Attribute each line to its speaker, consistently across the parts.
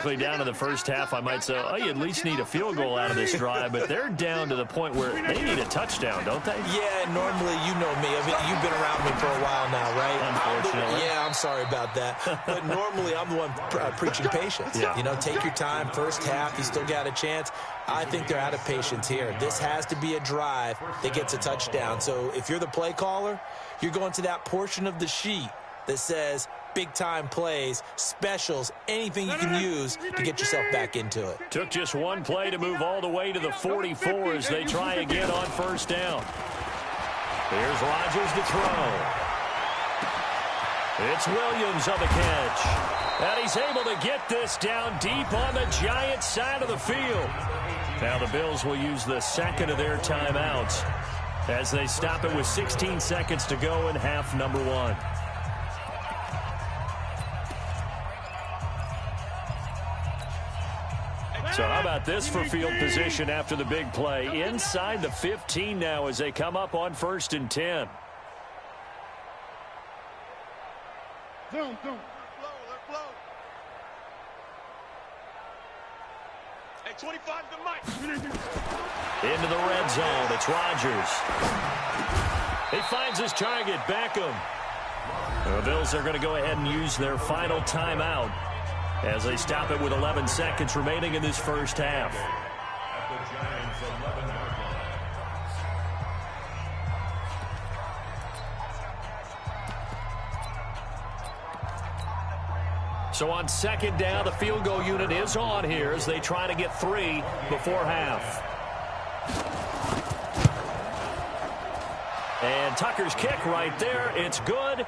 Speaker 1: Down to the first half, I might say, oh, you at least need a field goal out of this drive, but they're down to the point where they need a touchdown, don't they?
Speaker 2: Yeah, normally, you know me. I mean, you've been around me for a while now, right?
Speaker 1: Unfortunately.
Speaker 2: I'm sorry about that. But normally, I'm the one preaching patience.
Speaker 1: Yeah.
Speaker 2: You know, take your time. First half, you still got a chance. I think they're out of patience here. This has to be a drive that gets a touchdown. So if you're the play caller, you're going to that portion of the sheet that says big-time plays, specials, anything you can use to get yourself back into it.
Speaker 1: Took just one play to move all the way to the 44 as they try again on first down. Here's Rodgers to throw. It's Williams on the catch. And he's able to get this down deep on the Giants side of the field. Now the Bills will use the second of their timeouts as they stop it with 16 seconds to go in half number one. So how about this for field position after the big play? Inside the 15 now as they come up on 1st and 10.
Speaker 3: Zoom. Hey, 25 to Mike.
Speaker 1: Into the red zone. It's Rodgers. He finds his target, Beckham. The Bills are going to go ahead and use their final timeout as they stop it with 11 seconds remaining in this first half. So on second down, the field goal unit is on here as they try to get 3 before half. And Tucker's kick right there. It's good.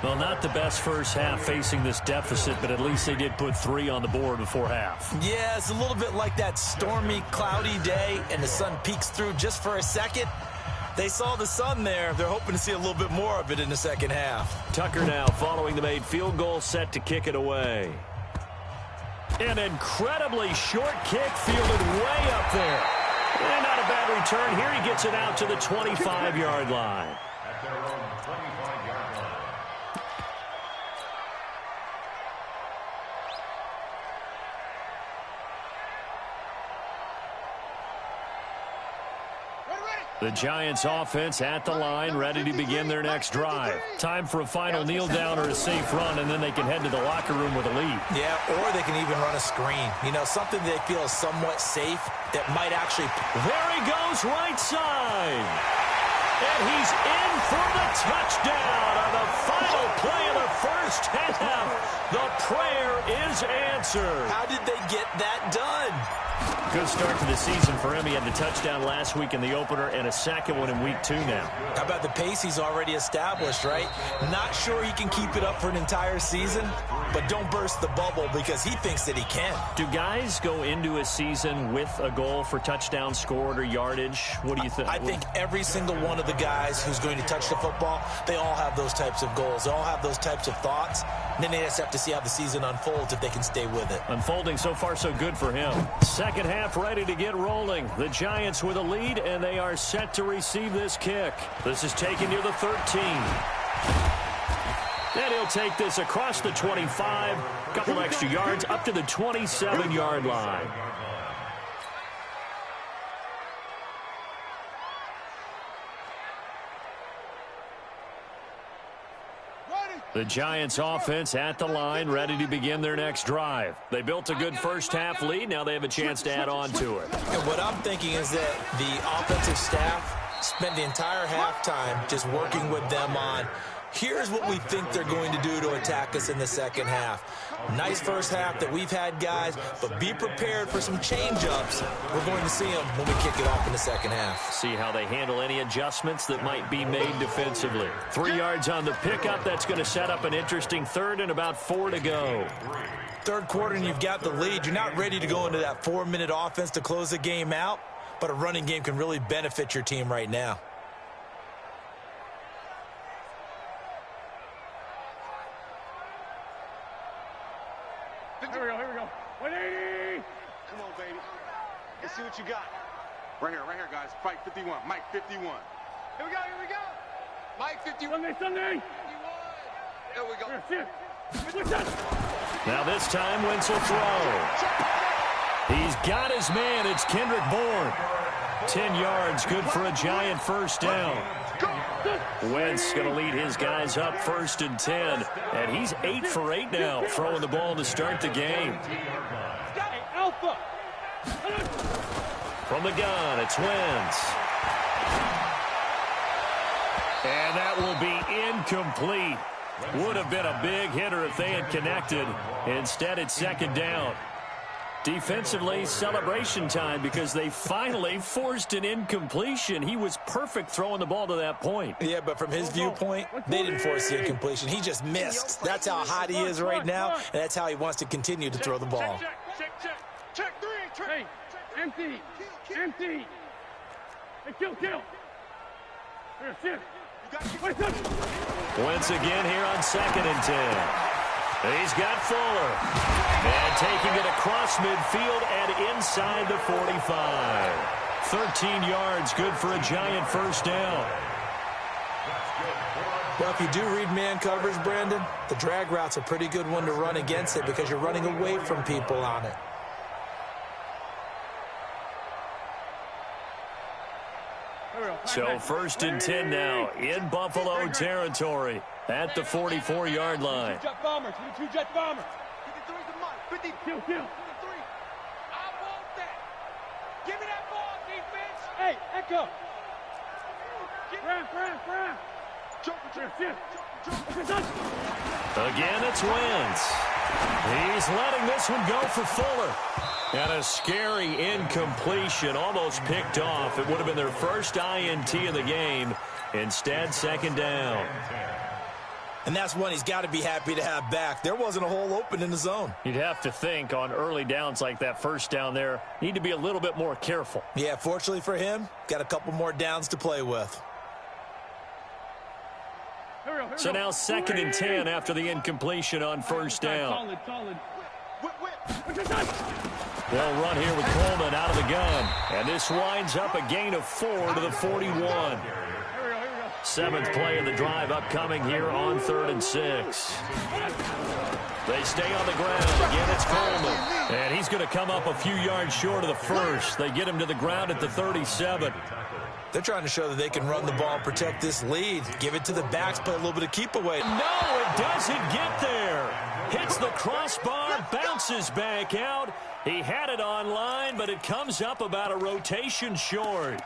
Speaker 1: Well, not the best first half facing this deficit, but at least they did put 3 on the board before half.
Speaker 2: Yeah, it's a little bit like that stormy, cloudy day, and the sun peeks through just for a second. They saw the sun there. They're hoping to see a little bit more of it in the second half.
Speaker 1: Tucker now following the made field goal, set to kick it away. An incredibly short kick fielded way up there. And not a bad return here. He gets it out to the 25-yard line. The Giants offense at the line, ready to begin their next drive. Time for a final kneel down or a safe run, and then they can head to the locker room with a lead.
Speaker 2: Yeah, or they can even run a screen. You know, something they feel is somewhat safe that might actually...
Speaker 1: There he goes, right side. And he's in for the touchdown on the final play of the first half. The prayer is answered.
Speaker 2: How did they get that done?
Speaker 1: Good start to the season for him. He had the touchdown last week in the opener and a second one in week 2 now.
Speaker 2: How about the pace he's already established, right? Not sure he can keep it up for an entire season, but don't burst the bubble because he thinks that he can.
Speaker 1: Do guys go into a season with a goal for touchdown scored or yardage? What do you think?
Speaker 2: I think every single one of the guys who's going to touch the football, they all have those types of goals. They all have those types of thoughts. And then they just have to see how the season unfolds if they can stay with it.
Speaker 1: Unfolding so far so good for him. Second half ready to get rolling. The Giants with a lead, and they are set to receive this kick. This is taken near the 13. And he'll take this across the 25. A couple extra yards up to the 27-yard line. The Giants offense at the line, ready to begin their next drive. They built a good first half lead. Now they have a chance to add on to it.
Speaker 2: And what I'm thinking is that the offensive staff spent the entire halftime just working with them on, here's what we think they're going to do to attack us in the second half. Nice first half that we've had, guys, but be prepared for some change-ups. We're going to see them when we kick it off in the second half.
Speaker 1: See how they handle any adjustments that might be made defensively. 3 yards on the pickup. That's going to set up an interesting third and about 4 to go.
Speaker 2: Third quarter and you've got the lead. You're not ready to go into that 4-minute offense to close the game out, but a running game can really benefit your team right now.
Speaker 3: Here we go. 180! Come on, baby. Let's see what you got. Right here, guys. Fight 51. Mike 51. Here we go. Mike 51. Sunday. 51. There we go.
Speaker 1: Now this time, Wentz will throw. He's got his man. It's Kendrick Bourne. 10 yards, good for a Giant first down. Wentz going to lead his guys up 1st and 10. And he's 8 for 8 now, throwing the ball to start the game. From the gun, it's Wentz. And that will be incomplete. Would have been a big hitter if they had connected. Instead, it's 2nd down. Defensively, celebration time because they finally forced an incompletion. He was perfect throwing the ball to that point.
Speaker 2: Yeah, but from his viewpoint, they didn't force the incompletion. He just missed. That's how hot he is right now, and that's how he wants to continue to throw the ball.
Speaker 3: Check 3. Hey, empty. Hey, kill. Here, shift.
Speaker 1: Wentz again here on 2nd and 10. He's got Fuller. And taking it across midfield and inside the 45. 13 yards, good for a Giant first down.
Speaker 2: Well, if you do read man covers, Brandon, the drag route's a pretty good one to run against it because you're running away from people on it.
Speaker 1: So 1st and 10 now in Buffalo territory at the 44-yard line.
Speaker 3: Jet bombers. 2 jet bombers. 53's the mark. 50. Kill. 53. I want that. Give me that ball, defense. Hey, Echo. Grab.
Speaker 1: Again, it's Wentz. He's letting this one go for Fuller. And a scary incompletion, almost picked off. It would have been their first INT of the game. Instead, 2nd down.
Speaker 2: And that's one he's got to be happy to have back. There wasn't a hole open in the zone.
Speaker 1: You'd have to think on early downs like that first down there, need to be a little bit more careful.
Speaker 2: Yeah, fortunately for him, got a couple more downs to play with.
Speaker 1: So now 2nd and 10 after the incompletion on 1st down. They'll run here with Coleman out of the gun. And this winds up a gain of 4 to the 41. 7th play of the drive upcoming here on 3rd and 6. They stay on the ground. Again, it's Coleman. And he's going to come up a few yards short of the first. They get him to the ground at the 37.
Speaker 2: They're trying to show that they can run the ball and protect this lead. Give it to the backs, play a little bit of keep away.
Speaker 1: No, it doesn't get there. Hits the crossbar, bounces back out. He had it on line, but it comes up about a rotation short.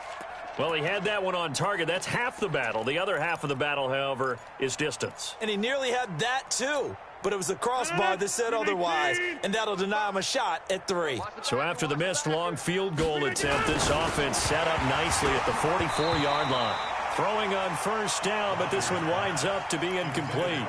Speaker 1: Well, he had that one on target. That's half the battle. The other half of the battle, however, is distance.
Speaker 2: And he nearly had that, too. But it was the crossbar that said otherwise, and that'll deny him a shot at 3.
Speaker 1: So after the missed long field goal attempt, this offense set up nicely at the 44-yard line. Throwing on 1st down, but this one winds up to be incomplete.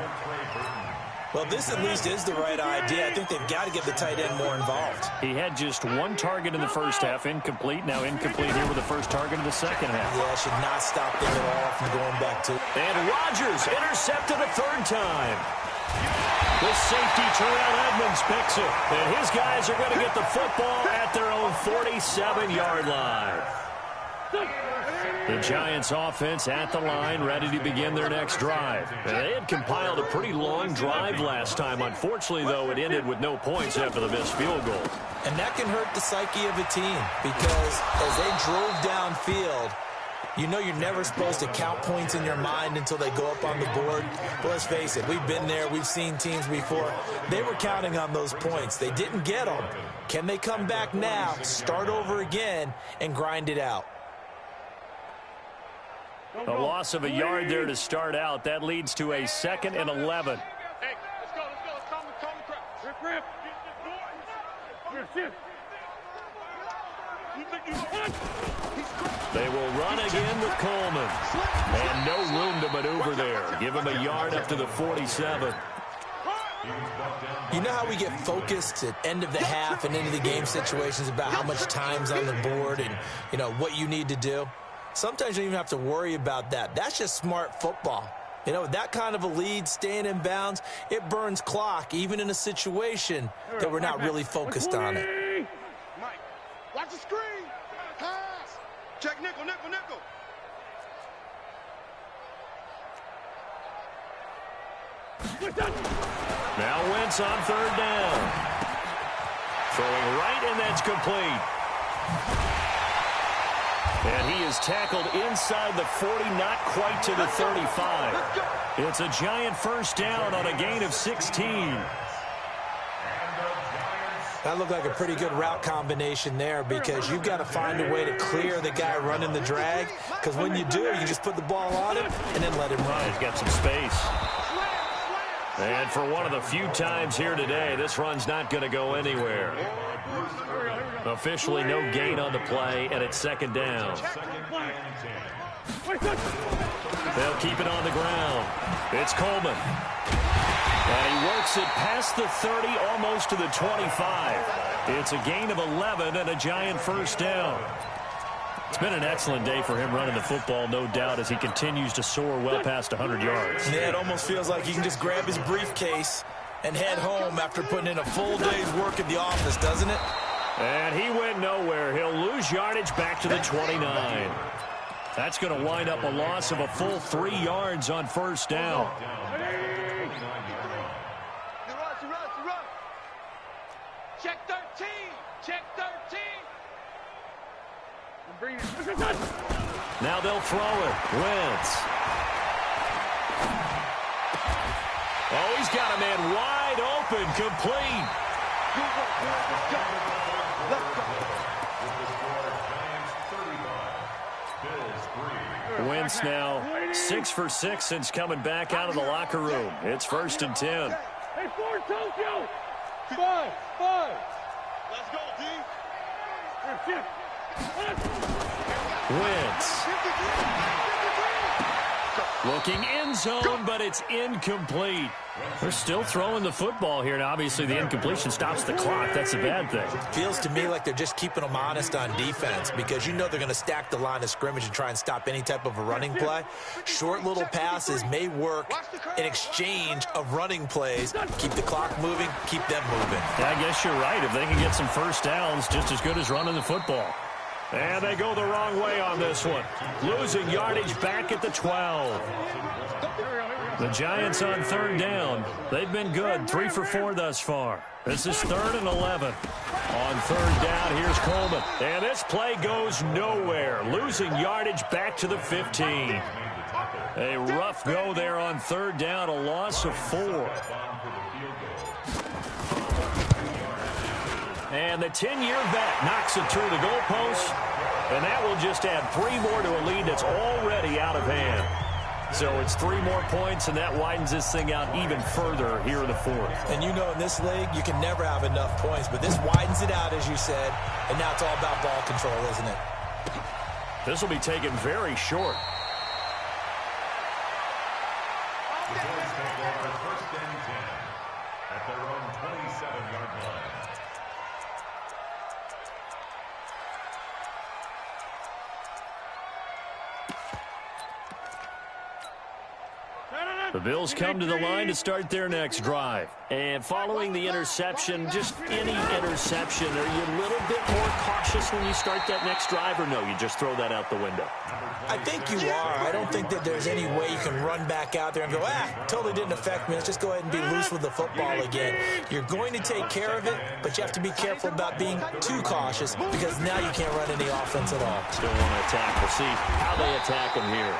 Speaker 2: Well, this at least is the right idea. I think they've got to get the tight end more involved.
Speaker 1: He had just 1 target in the first half, incomplete. Now incomplete here with the first target of the second half.
Speaker 2: Yeah, should not stop them at all from going back to.
Speaker 1: And Rodgers intercepted a 3rd time. The safety, Terrell Edmonds, picks it. And his guys are going to get the football at their own 47-yard line. The Giants offense at the line, ready to begin their next drive. And they had compiled a pretty long drive last time. Unfortunately, though, it ended with no points after the missed field goal.
Speaker 2: And that can hurt the psyche of a team because as they drove downfield, you know you're never supposed to count points in your mind until they go up on the board. But let's face it, we've been there. We've seen teams before. They were counting on those points. They didn't get them. Can they come back now, start over again, and grind it out?
Speaker 1: A loss of a yard there to start out. That leads to a 2nd and 11.
Speaker 3: Hey, let's go. Calm the crowd. Rip.
Speaker 1: They will run again with Coleman. And no room to maneuver there. Give him a yard up to the 47.
Speaker 2: You know how we get focused at end of the half and into the game situations about how much time's on the board and, you know, what you need to do? Sometimes you don't even have to worry about that. That's just smart football. You know, that kind of a lead, staying in bounds, it burns clock, even in a situation that we're not really focused on it.
Speaker 3: Mike, watch the screen. Pass. Check nickel.
Speaker 1: Now Wentz on third down. Throwing right, and that's complete. And he is tackled inside the 40, not quite to the 35. It's a giant first down on a gain of 16.
Speaker 2: That looked like a pretty good route combination there because you've got to find a way to clear the guy running the drag, because when you do, you just put the ball on him and then let him run.
Speaker 1: He's got some space. And for one of the few times here today, this run's not going to go anywhere. Officially no gain on the play, and it's second down. They'll keep it on the ground. It's Coleman. And he works it past the 30, almost to the 25. It's a gain of 11 and a giant first down. It's been an excellent day for him running the football, no doubt, as he continues to soar well past 100 yards.
Speaker 2: Yeah, it almost feels like he can just grab his briefcase and head home after putting in a full day's work at the office, doesn't it?
Speaker 1: And he went nowhere. He'll lose yardage back to the 29. That's going to wind up a loss of a full 3 yards on first down.
Speaker 3: Check 13. Check 13.
Speaker 1: Now they'll throw it. Wentz. Oh, he's got a man wide open, complete. Wentz now 6 for 6 since coming back out of the locker room. It's 1st and 10.
Speaker 3: Hey, 4, Tokyo. 5. Let's go, D.
Speaker 1: Wentz. Looking end zone, but it's incomplete. They're still throwing the football here, and obviously the incompletion stops the clock. That's a bad thing.
Speaker 2: Feels to me like they're just keeping them honest on defense because you know they're going to stack the line of scrimmage and try and stop any type of a running play. Short little passes may work in exchange of running plays. Keep the clock moving, keep them moving.
Speaker 1: Yeah, I guess you're right. If they can get some first downs, just as good as running the football. And they go the wrong way on this one. Losing yardage back at the 12. The Giants on third down. They've been good, 3 for 4 thus far. This is 3rd and 11. On third down, here's Coleman. And this play goes nowhere. Losing yardage back to the 15. A rough go there on third down, a loss of 4. And the 10-year vet knocks it through the goalpost. And that will just add 3 more to a lead that's already out of hand. So it's 3 more points, and that widens this thing out even further here in the 4th.
Speaker 2: And you know in this league, you can never have enough points, but this widens it out, as you said, and now it's all about ball control, isn't it?
Speaker 1: This will be taken very short.
Speaker 4: First and 10 at their own 27-yard line.
Speaker 1: The Bills come to the line to start their next drive. And following the interception, just any interception, are you a little bit more cautious when you start that next drive, or no, you just throw that out the window?
Speaker 2: I think you are. I don't think that there's any way you can run back out there and go, totally didn't affect me. Let's just go ahead and be loose with the football again. You're going to take care of it, but you have to be careful about being too cautious because now you can't run any offense at all.
Speaker 1: Still want to attack. We'll see how they attack him here.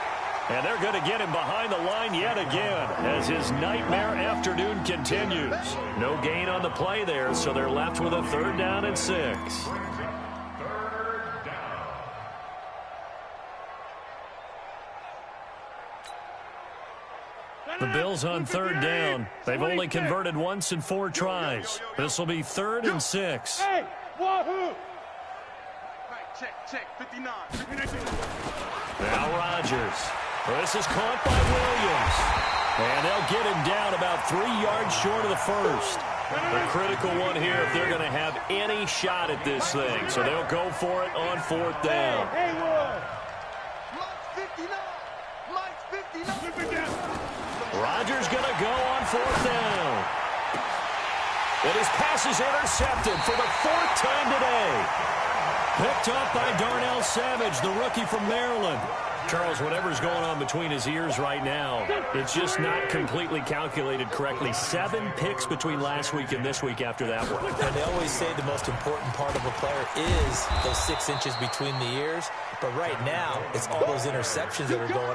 Speaker 1: And they're going to get him behind the line yet again as his nightmare afternoon continues. No gain on the play there, so they're left with a 3rd down and 6. The Bills on 3rd down. They've only converted once in 4 tries. This will be 3rd and 6.
Speaker 3: Hey, wahoo! Check, 59.
Speaker 1: Now Rodgers. This is caught by Williams. And they'll get him down about 3 yards short of the first. The critical one here if they're going to have any shot at this thing. So they'll go for it on 4th down. Rodgers going to go on 4th down. And his pass is intercepted for the 4th time today. Picked up by Darnell Savage, the rookie from Maryland. Charles, whatever's going on between his ears right now, it's just not completely calculated correctly. 7 picks between last week and this week after that one.
Speaker 2: And they always say the most important part of a player is those 6 inches between the ears. But right now, it's all those interceptions that are going